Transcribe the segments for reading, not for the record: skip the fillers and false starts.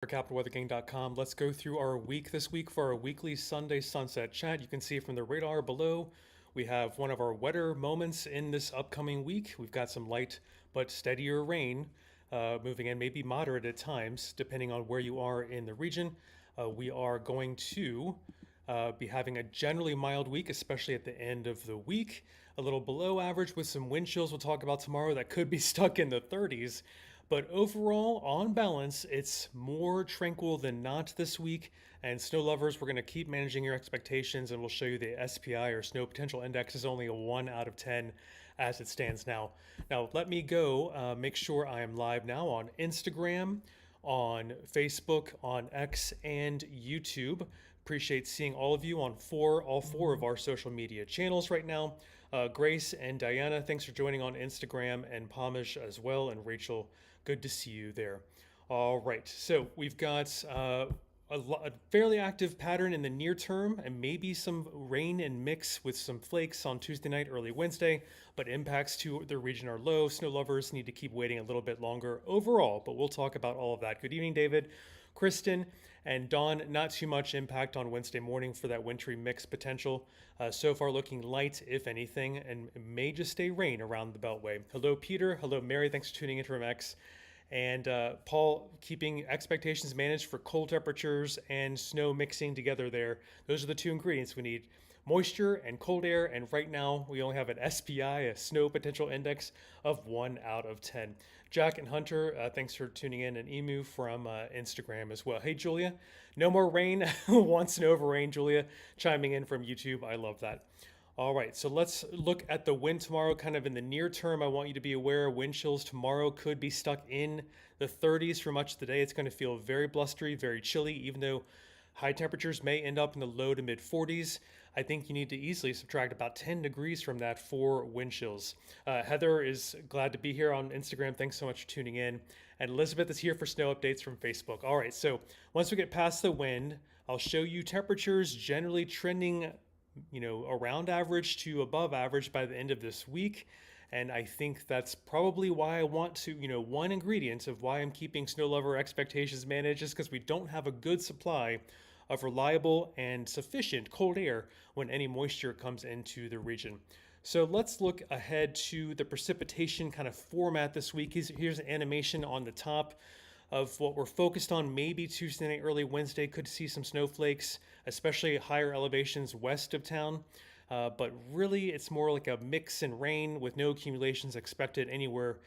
For CapitalWeatherGang.com. Let's go through our week this week for our weekly Sunday sunset chat. You can see from the radar below, we have one of our wetter moments in this upcoming week. We've got some light but steadier rain moving in, maybe moderate at times, depending on where you are in the region. We are going to be having a generally mild week, especially at the end of the week. A little below average with some wind chills we'll talk about tomorrow that could be stuck in the 30s. But overall, on balance, it's more tranquil than not this week. And snow lovers, we're going to keep managing your expectations, and we'll show you the SPI or snow potential index is only a 1 out of 10 as it stands now. Now, let me go make sure I am live now on Instagram, on Facebook, on X, and YouTube. Appreciate seeing all of you on all four of our social media channels right now. Grace and Diana, thanks for joining on Instagram, and Pamish as well, and Rachel, good to see you there. All right, so we've got a fairly active pattern in the near term, and maybe some rain and mix with some flakes on Tuesday night, early Wednesday, but impacts to the region are low. Snow lovers need to keep waiting a little bit longer overall, but we'll talk about all of that. Good evening, David, Kristen, and Dawn. Not too much impact on Wednesday morning for that wintry mix potential. So far looking light, if anything, and it may just stay rain around the Beltway. Hello, Peter. Hello, Mary. Thanks for tuning in from X. And Paul, keeping expectations managed for cold temperatures and snow mixing together there. Those are the two ingredients we need: moisture and cold air. And right now we only have an SPI, a snow potential index, of 1 out of 10. Jack and Hunter, thanks for tuning in, and Emu from Instagram as well. Hey, Julia, no more rain. Want snow over rain, Julia, chiming in from YouTube. I love that. All right, so let's look at the wind tomorrow. Kind of in the near term, I want you to be aware wind chills tomorrow could be stuck in the 30s for much of the day. It's going to feel very blustery, very chilly, even though high temperatures may end up in the low to mid 40s. I think you need to easily subtract about 10 degrees from that for wind chills. Heather is glad to be here on Instagram. Thanks so much for tuning in. And Elizabeth is here for snow updates from Facebook. All right, so once we get past the wind, I'll show you temperatures generally trending around average to above average by the end of this week. And I think that's probably why I want to, one ingredient of why I'm keeping snow lover expectations managed is because we don't have a good supply of reliable and sufficient cold air when any moisture comes into the region. So let's look ahead to the precipitation kind of format this week. Here's an animation on the top of what we're focused on. Maybe Tuesday night, early Wednesday, could see some snowflakes, especially higher elevations west of town. But really, it's more like a mix and rain with no accumulations expected anywhere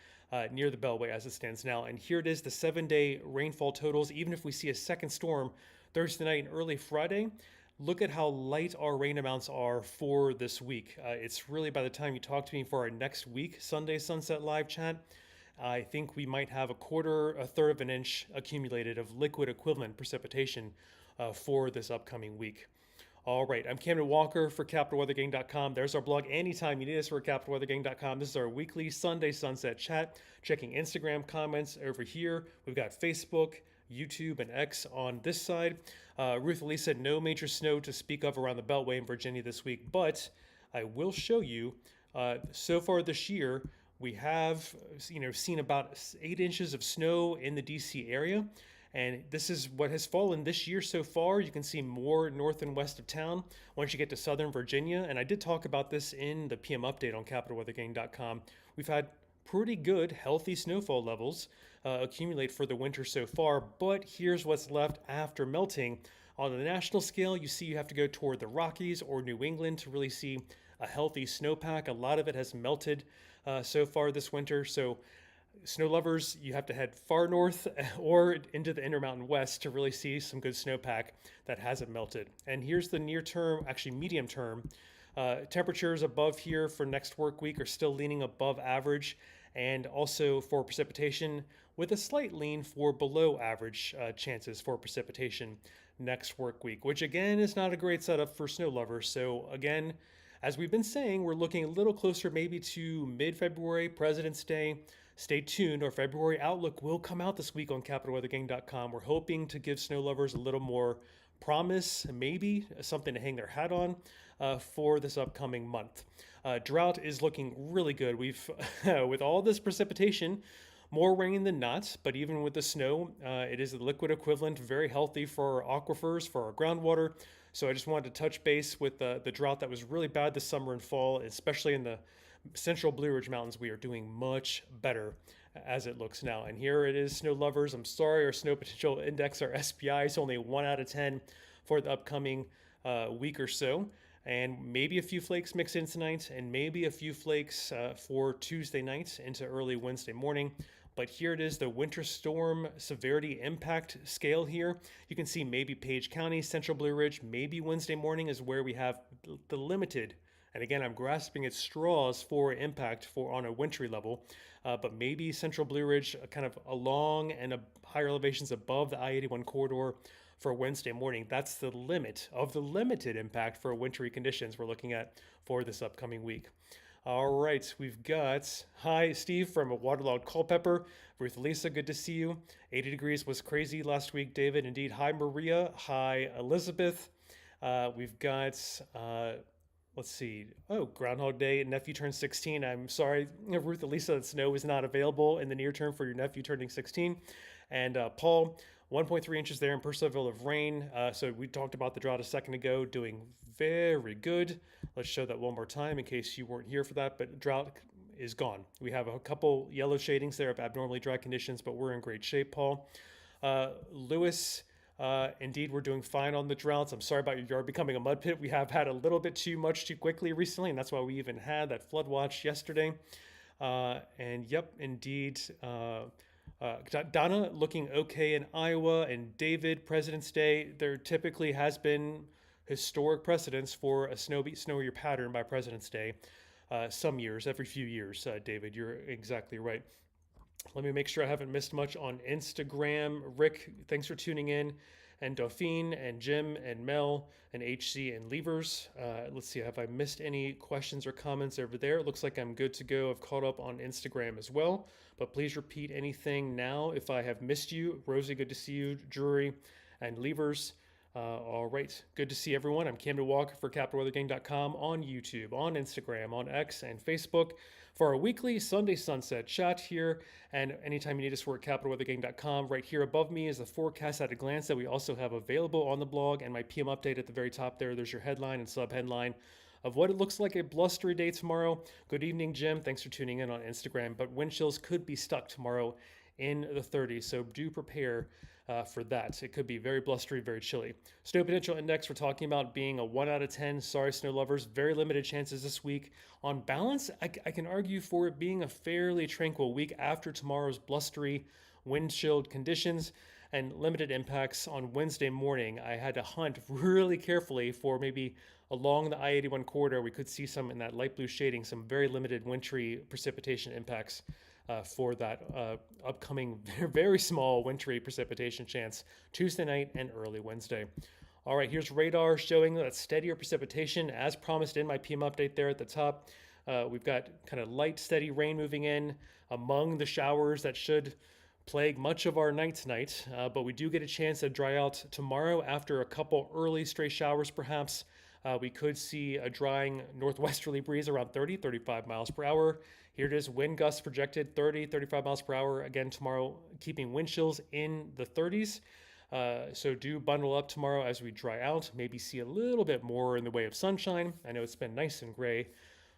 near the Beltway as it stands now. And here it is, the 7-day rainfall totals. Even if we see a second storm Thursday night and early Friday, look at how light our rain amounts are for this week. It's really, by the time you talk to me for our next week Sunday Sunset Live chat, I think we might have a third of an inch accumulated of liquid equivalent precipitation for this upcoming week. All right, I'm Cameron Walker for CapitalWeatherGang.com. There's our blog anytime you need us. We're at CapitalWeatherGang.com. This is our weekly Sunday Sunset chat. Checking Instagram comments over here. We've got Facebook, YouTube, and X on this side. Ruth Lee said no major snow to speak of around the Beltway in Virginia this week, but I will show you so far this year, we have seen about 8 inches of snow in the DC area, and this is what has fallen this year so far. You can see more north and west of town once you get to southern Virginia, and I did talk about this in the PM update on CapitalWeatherGang.com. We've had pretty good, healthy snowfall levels accumulate for the winter so far, but here's what's left after melting. On the national scale, you have to go toward the Rockies or New England to really see a healthy snowpack. A lot of it has melted so far this winter. So snow lovers, you have to head far north or into the Intermountain West to really see some good snowpack that hasn't melted. And here's the near term, actually medium term. Temperatures above here for next work week are still leaning above average, and also for precipitation with a slight lean for below average chances for precipitation next work week, which again is not a great setup for snow lovers. So again, as we've been saying, we're looking a little closer maybe to mid-February, President's Day. Stay tuned. Our February outlook will come out this week on CapitalWeatherGang.com. We're hoping to give snow lovers a little more promise, maybe something to hang their hat on for this upcoming month. Drought is looking really good. We've, with all this precipitation, more rain than not, but even with the snow, it is the liquid equivalent, very healthy for our aquifers, for our groundwater. So I just wanted to touch base with the drought that was really bad this summer and fall, especially in the central Blue Ridge Mountains. We are doing much better as it looks now. And here it is, snow lovers. I'm sorry, our snow potential index, our SPI, is only 1 out of 10 for the upcoming week or so. And maybe a few flakes mix in tonight, and maybe a few flakes for Tuesday night into early Wednesday morning. But here it is, the winter storm severity impact scale here. You can see maybe Page County, Central Blue Ridge, maybe Wednesday morning is where we have the limited. And again, I'm grasping at straws for impact for on a wintry level, but maybe Central Blue Ridge, kind of along and higher elevations above the I-81 corridor for Wednesday morning. That's the limit of the limited impact for wintry conditions we're looking at for this upcoming week. All right, we've got, hi, Steve from a waterlogged Culpeper. Ruth Lisa, good to see you. 80 degrees was crazy last week, David. Indeed. Hi, Maria. Hi, Elizabeth. We've got, let's see. Oh, Groundhog Day. Nephew turned 16. I'm sorry, Ruth Lisa, that snow is not available in the near term for your nephew turning 16. And Paul, 1.3 inches there in Purcellville of rain. So we talked about the drought a second ago, doing very good. Let's show that one more time in case you weren't here for that, but drought is gone. We have a couple yellow shadings there of abnormally dry conditions, but we're in great shape, Paul. Lewis, indeed, we're doing fine on the droughts. I'm sorry about your yard becoming a mud pit. We have had a little bit too much too quickly recently, and that's why we even had that flood watch yesterday. And yep, indeed, Donna looking okay in Iowa, and David, President's Day, there typically has been historic precedence for a snowier pattern by President's Day. Some years, every few years, David, you're exactly right. Let me make sure I haven't missed much on Instagram. Rick, thanks for tuning in. And Dauphine, and Jim, and Mel, and HC, and Levers. Let's see, have I missed any questions or comments over there? It looks like I'm good to go. I've caught up on Instagram as well. But please repeat anything now if I have missed you. Rosie, good to see you. Drury, and Levers. All right, good to see everyone. I'm Camden Walker for CapitalWeatherGang.com on YouTube, on Instagram, on X, and Facebook for our weekly Sunday Sunset chat here. And anytime you need us, we're at CapitalWeatherGang.com. Right here above me is the forecast at a glance that we also have available on the blog, and my PM update at the very top there. There's your headline and sub-headline of what it looks like a blustery day tomorrow. Good evening, Jim. Thanks for tuning in on Instagram. But wind chills could be stuck tomorrow in the 30s, so do prepare for that. It could be very blustery, very chilly. Snow potential index we're talking about being a 1 out of 10. Sorry, snow lovers. Very limited chances this week. On balance, I can argue for it being a fairly tranquil week after tomorrow's blustery, wind-chilled conditions and limited impacts on Wednesday morning. I had to hunt really carefully for maybe along the I-81 corridor. We could see some in that light blue shading, some very limited wintry precipitation impacts for that upcoming very small wintry precipitation chance Tuesday night and early Wednesday. All right, here's radar showing that steadier precipitation as promised in my PM update there at the top. We've got kind of light, steady rain moving in among the showers that should plague much of our night tonight, but we do get a chance to dry out tomorrow after a couple early stray showers perhaps. We could see a drying northwesterly breeze around 35 miles per hour. Here it is, wind gusts projected 35 miles per hour. Again, tomorrow, keeping wind chills in the 30s. So do bundle up tomorrow as we dry out. Maybe see a little bit more in the way of sunshine. I know it's been nice and gray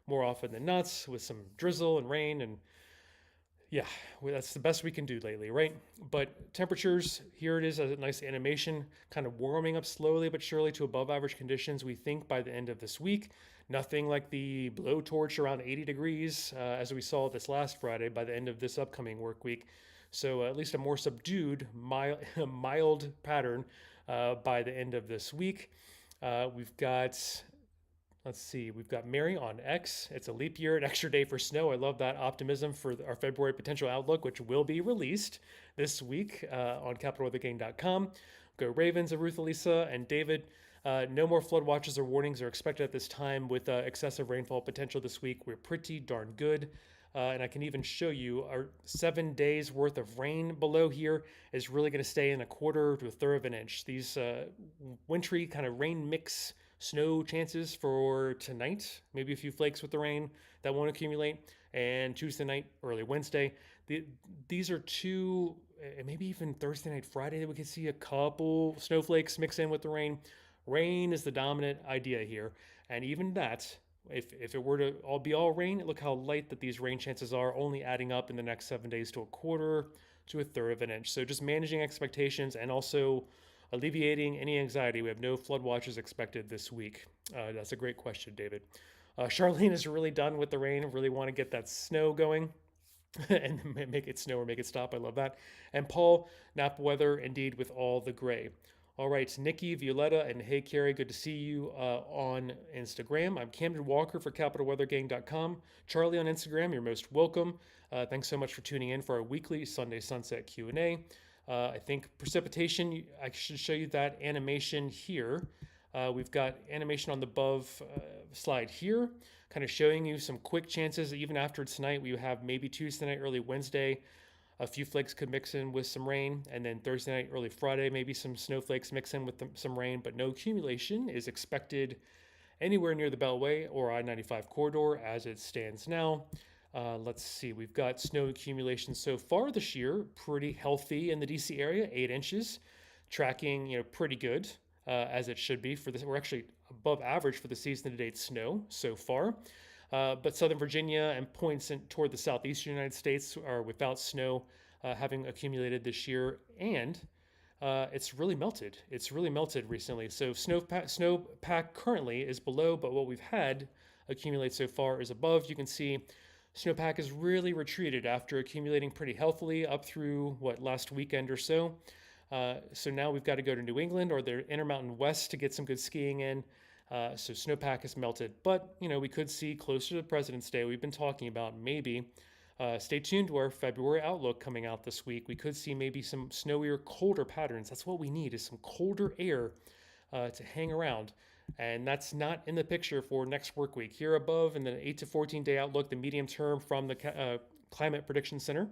more often than not with some drizzle and rain and yeah, that's the best we can do lately, right? But temperatures, here it is, a nice animation, kind of warming up slowly but surely to above average conditions, we think, by the end of this week. Nothing like the blowtorch around 80 degrees, as we saw this last Friday, by the end of this upcoming work week. So at least a more subdued, mild pattern by the end of this week. We've got... Let's see, we've got Mary on X. It's a leap year, an extra day for snow. I love that optimism for our February potential outlook, which will be released this week on CapitalWeatherGang.com. Go Ravens, Ruth, Elisa, and David. No more flood watches or warnings are expected at this time with excessive rainfall potential this week. We're pretty darn good. And I can even show you our 7 days worth of rain below here is really going to stay in a quarter to a third of an inch. These wintry kind of rain mix snow chances for tonight, maybe a few flakes with the rain that won't accumulate, and Tuesday night, early Wednesday. the, these are two, maybe even Thursday night, Friday, we could see a couple snowflakes mix in with the rain. Rain is the dominant idea here. And even that, if it were to all rain, look how light that these rain chances are, only adding up in the next 7 days to a quarter to a third of an inch. So just managing expectations and also alleviating any anxiety. We have no flood watches expected this week. That's a great question, David. Charlene is really done with the rain, really want to get that snow going. And make it snow or make it stop. I love that. And Paul, nap weather indeed with all the gray. All right, Nikki, Violetta, and hey, Carrie, good to see you on Instagram. I'm Camden Walker for CapitalWeatherGang.com. Charlie on Instagram, you're most welcome. Thanks so much for tuning in for our weekly Sunday Sunset Q&A. I think precipitation, I should show you that animation here. We've got animation on the above slide here, kind of showing you some quick chances. Even after tonight, we have maybe Tuesday night, early Wednesday. A few flakes could mix in with some rain, and then Thursday night, early Friday, maybe some snowflakes mix in with some rain, but no accumulation is expected anywhere near the Beltway or I-95 corridor as it stands now. Let's see, we've got snow accumulation so far this year, pretty healthy in the DC area, 8 inches, tracking pretty good as it should be for this. We're actually above average for the season to date snow so far. But Southern Virginia and points toward the southeastern United States are without snow having accumulated this year, and it's really melted. It's really melted recently. So snowpack currently is below, but what we've had accumulate so far is above. You can see snowpack has really retreated after accumulating pretty healthily up through last weekend or so. So now we've got to go to New England or the Intermountain West to get some good skiing in. So snowpack has melted, but we could see closer to President's Day. We've been talking about maybe. Stay tuned to our February outlook coming out this week. We could see maybe some snowier, colder patterns. That's what we need, is some colder air to hang around. And that's not in the picture for next work week. Here above in the 8 to 14 day outlook, the medium term from the Climate Prediction Center,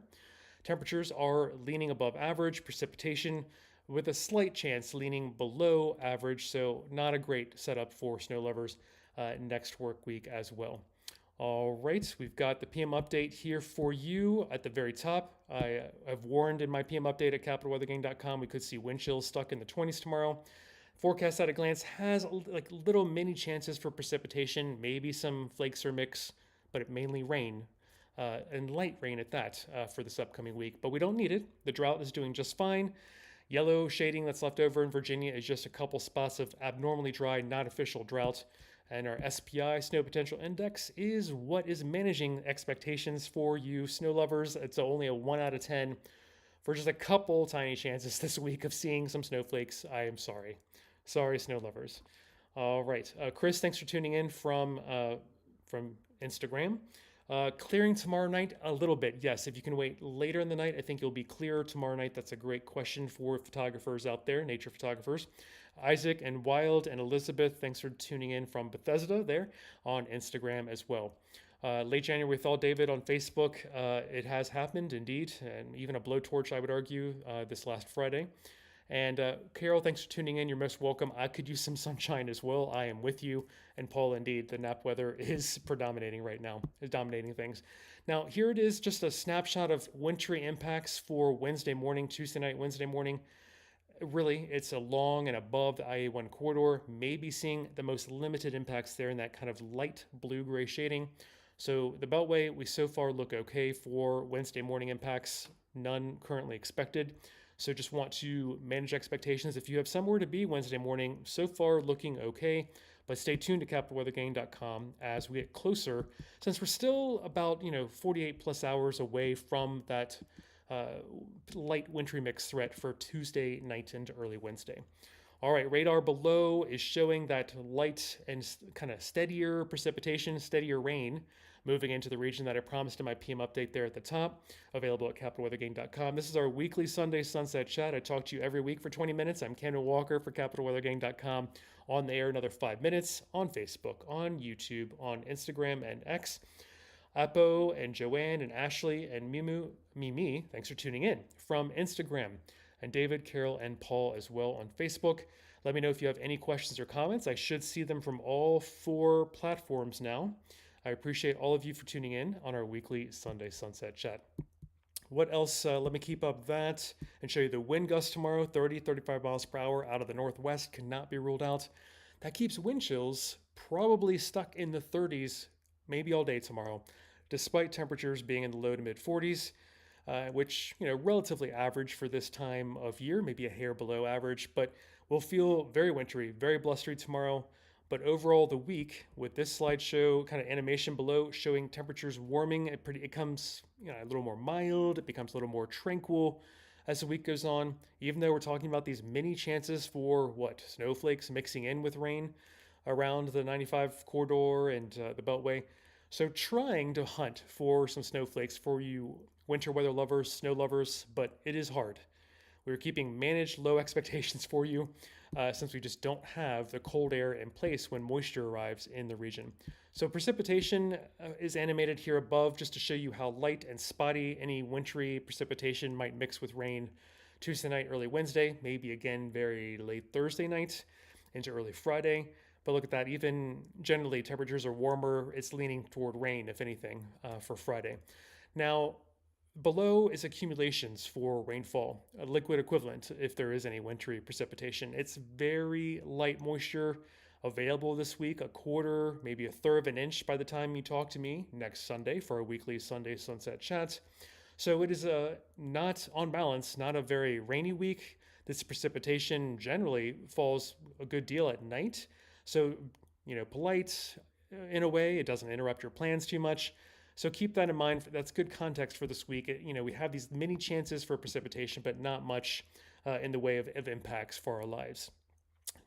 temperatures are leaning above average, precipitation with a slight chance leaning below average, so not a great setup for snow lovers next work week as well. All right, we've got the PM update here for you at the very top. I've warned in my PM update at capitalweathergang.com we could see wind chills stuck in the 20s tomorrow. Forecast at a glance has little mini chances for precipitation, maybe some flakes or mix, but mainly rain. And light rain at that for this upcoming week, but we don't need it. The drought is doing just fine. Yellow shading that's left over in Virginia is just a couple spots of abnormally dry, not official drought. And our SPI, Snow Potential Index, is what is managing expectations for you snow lovers. It's only a 1 out of 10 for just a couple tiny chances this week of seeing some snowflakes. I am sorry. Sorry, snow lovers. All right. Chris, thanks for tuning in from Instagram. Clearing tomorrow night a little bit. Yes, if you can wait later in the night, I think you'll be clearer tomorrow night. That's a great question for photographers out there, nature photographers. Isaac and Wild and Elizabeth, thanks for tuning in from Bethesda there on Instagram as well. Late January thaw, David on Facebook. It has happened indeed, and even a blowtorch, I would argue, this last Friday. And Carol, thanks for tuning in. You're most welcome. I could use some sunshine as well. I am with you. And Paul, indeed, the nap weather is predominating right now, is dominating things. Now, here it is, just a snapshot of wintry impacts for Wednesday morning, Tuesday night, Wednesday morning. Really, it's along and above the IA1 corridor, maybe seeing the most limited impacts there in that kind of light blue-gray shading. So the Beltway, we so far look okay for Wednesday morning impacts, none currently expected. So just want to manage expectations. If you have somewhere to be Wednesday morning, so far looking okay, but stay tuned to capitalweathergang.com as we get closer, since we're still about 48 plus hours away from that light wintry mix threat for Tuesday night into early Wednesday. All right, radar below is showing that light and kind of steadier precipitation, steadier rain moving into the region that I promised in my PM update there at the top, available at capitalweathergang.com. This is our weekly Sunday Sunset Chat. I talk to you every week for 20 minutes. I'm Camden Walker for capitalweathergang.com, on the air another 5 minutes, on Facebook, on YouTube, on Instagram and X. Apo and Joanne and Ashley and Mimi, thanks for tuning in from Instagram. And David, Carol, and Paul as well on Facebook. Let me know if you have any questions or comments. I should see them from all 4 platforms now. I appreciate all of you for tuning in on our weekly Sunday Sunset Chat. What else? Let me keep up that and show you the wind gusts tomorrow. 30, 35 miles per hour out of the northwest cannot be ruled out. That keeps wind chills probably stuck in the 30s, maybe all day tomorrow, despite temperatures being in the low to mid 40s, which, relatively average for this time of year, maybe a hair below average, but we'll feel very wintry, very blustery tomorrow. But overall, the week with this slideshow kind of animation below showing temperatures warming, it comes a little more mild. It becomes a little more tranquil as the week goes on. Even though we're talking about these mini chances for snowflakes mixing in with rain around the 95 corridor and the Beltway. So trying to hunt for some snowflakes for you winter weather lovers, snow lovers, but it is hard. We're keeping managed low expectations for you since we just don't have the cold air in place when moisture arrives in the region. So precipitation is animated here above just to show you how light and spotty any wintry precipitation might mix with rain Tuesday night, early Wednesday, maybe again very late Thursday night into early Friday. But look at that, even generally temperatures are warmer. It's leaning toward rain, if anything, for Friday. Now, below is accumulations for rainfall, a liquid equivalent if there is any wintry precipitation. It's very light moisture available this week, a quarter, maybe a third of an inch by the time you talk to me next Sunday for our weekly Sunday Sunset Chat. So it is not, on balance, not a very rainy week. This precipitation generally falls a good deal at night. So, polite in a way, it doesn't interrupt your plans too much. So keep that in mind. That's good context for this week. We have these many chances for precipitation, but not much in the way of impacts for our lives.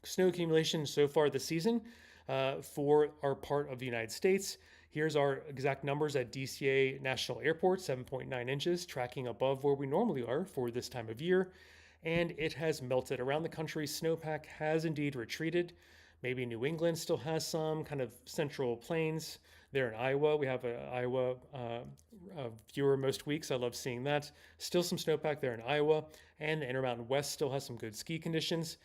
Snow accumulation so far this season for our part of the United States. Here's our exact numbers at DCA National Airport, 7.9 inches, tracking above where we normally are for this time of year. And it has melted around the country. Snowpack has indeed retreated. Maybe New England still has some kind of central plains. There in Iowa, we have an Iowa viewer most weeks. I love seeing that. Still some snowpack there in Iowa, and the Intermountain West still has some good ski conditions.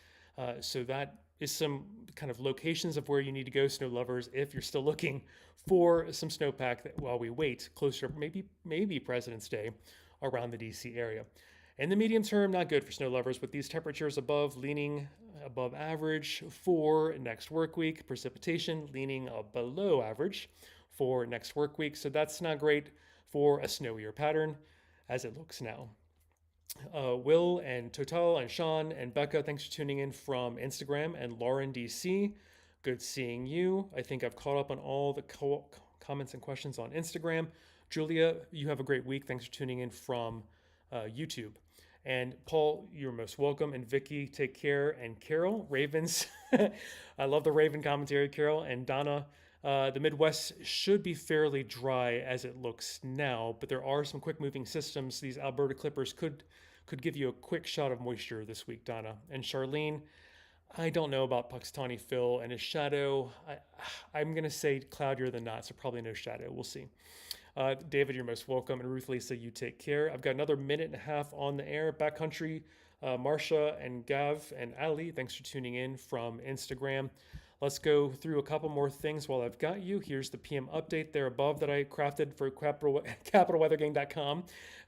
So that is some kind of locations of where you need to go, snow lovers, if you're still looking for some snowpack while we wait closer, maybe President's Day around the DC area. In the medium term, not good for snow lovers with these temperatures leaning above average for next work week. Precipitation leaning below average for next work week. So that's not great for a snowier pattern as it looks now. Will and Total and Sean and Becca, thanks for tuning in from Instagram, and Lauren DC. Good seeing you. I think I've caught up on all the comments and questions on Instagram. Julia, you have a great week. Thanks for tuning in from YouTube. And Paul, you're most welcome. And Vicky, take care. And Carol, Ravens. I love the Raven commentary, Carol. And Donna, the Midwest should be fairly dry as it looks now, but there are some quick moving systems. These Alberta Clippers could give you a quick shot of moisture this week, Donna. And Charlene, I don't know about Puxtani Phil and his shadow. I'm going to say cloudier than not, so probably no shadow. We'll see. David, you're most welcome. And Ruth Lisa, you take care. I've got another minute and a half on the air. Backcountry, Marcia and Gav and Ali, thanks for tuning in from Instagram. Let's go through a couple more things while I've got you. Here's the PM update there above that I crafted for capitalweathergang.com.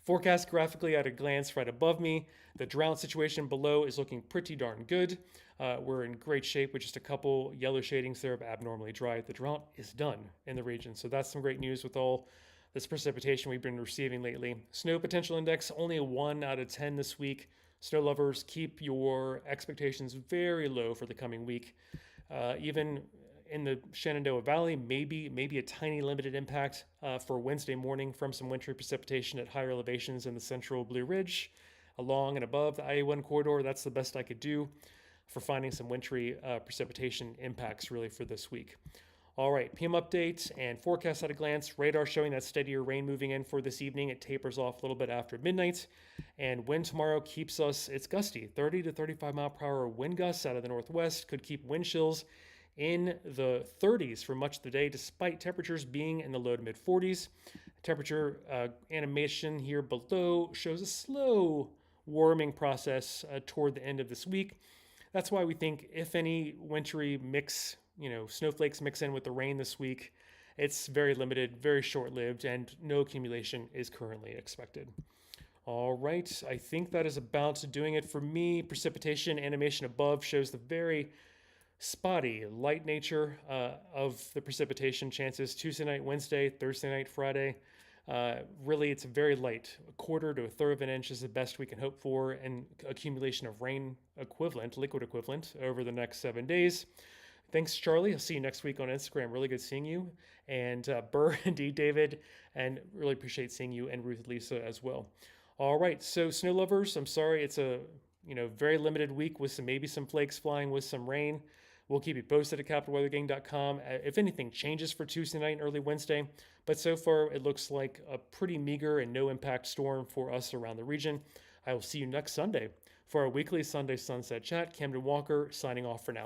Forecast graphically at a glance right above me. The drought situation below is looking pretty darn good. We're in great shape with just a couple yellow shadings there of abnormally dry. The drought is done in the region. So that's some great news with all this precipitation we've been receiving lately. Snow potential index, only a 1 out of 10 this week. Snow lovers, keep your expectations very low for the coming week. Even in the Shenandoah Valley, maybe a tiny limited impact for Wednesday morning from some wintry precipitation at higher elevations in the central Blue Ridge, along and above the I-81 corridor. That's the best I could do for finding some wintry precipitation impacts really for this week. All right, PM update and forecast at a glance. Radar showing that steadier rain moving in for this evening. It tapers off a little bit after midnight. And wind tomorrow keeps us, it's gusty, 30 to 35 mile per hour wind gusts out of the northwest. Could keep wind chills in the 30s for much of the day, despite temperatures being in the low to mid 40s. Temperature animation here below shows a slow warming process toward the end of this week. That's why we think if any wintry mix, snowflakes mix in with the rain this week, it's very limited, very short-lived, and no accumulation is currently expected. All right, I think that is about doing it for me. Precipitation animation above shows the very spotty, light nature of the precipitation chances Tuesday night, Wednesday, Thursday night, Friday. Really, it's very light. A quarter to a third of an inch is the best we can hope for, and accumulation of rain equivalent, liquid equivalent, over the next 7 days. Thanks, Charlie. I'll see you next week on Instagram. Really good seeing you. And Burr, indeed, David. And really appreciate seeing you and Ruth Lisa as well. All right. So, snow lovers, I'm sorry. It's a very limited week with maybe some flakes flying with some rain. We'll keep you posted at capitalweathergang.com if anything changes for Tuesday night and early Wednesday. But so far, it looks like a pretty meager and no impact storm for us around the region. I will see you next Sunday for our weekly Sunday Sunset Chat. Camden Walker signing off for now.